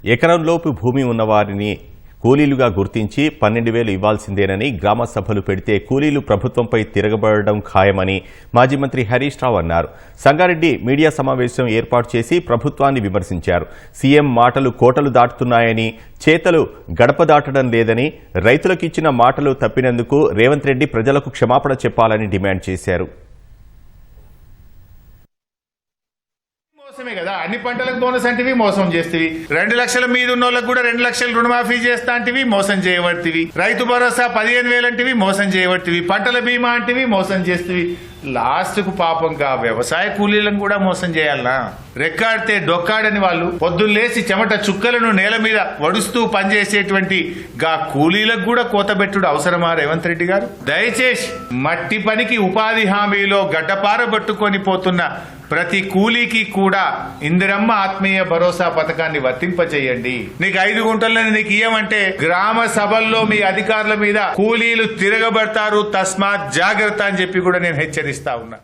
ఎకరంలోపు భూమి ఉన్నవారిని కూలీలుగా గుర్తించి 12,000 ఇవ్వాల్సిందేనని గ్రామ సభలు పెడితే కూలీలు ప్రభుత్వంపై తిరగబడడం ఖాయమని మాజీ మంత్రి హరీష్ రావు అన్నారు. సంగారెడ్డి మీడియా సమావేశం ఏర్పాటు చేసి ప్రభుత్వాన్ని విమర్శించారు. సీఎం మాటలు కోటలు దాటుతున్నాయని, చేతలు గడప దాటడం లేదని, రైతులకు ఇచ్చిన మాటలు తప్పినందుకు రేవంత్ రెడ్డి ప్రజలకు క్షమాపణ చెప్పాలని డిమాండ్ చేశారు. మోసమే కదా, అన్ని పంటలకు బోనస్ అంటివి మోసం చేస్తేవి, 2 లక్షల మీద ఉన్న వాళ్ళకి కూడా 2 లక్షలు రుణమాఫీ చేస్తా అంటివి మోసం చేయబడితివి, రైతు భరోసా 15,000 అంటివి మోసం చేయబడితివి, పంటల బీమా అంటివి మోసం చేస్తేవి. లాస్ట్ కు పాపంగా వ్యవసాయ కూలీలను కూడా మోసం చేయాలనా? రెక్కాడితే డొక్కాడని వాళ్ళు పొద్దున్నేసి చెమట చుక్కలను నేల మీద వడుస్తూ పనిచేసేటువంటి గా కూలీలకు కూడా కోతబెట్టుడు అవసరమా రేవంత్ రెడ్డి గారు? దయచేసి మట్టి పనికి ఉపాధి హామీలో గడ్డపారబట్టుకొని పోతున్న ప్రతి కూలీకి కూడా ఇందిరమ్మ ఆత్మీయ భరోసా పథకాన్ని వర్తింపచేయండి. నీకు 5 గుంటలని నీకు ఇయ్యమంటే గ్రామ సభల్లో మీ అధికారుల మీద కూలీలు తిరగబడతారు, తస్మాత్ జాగ్రత్త అని చెప్పి కూడా నేను హెచ్చరిస్తా ఉన్నా.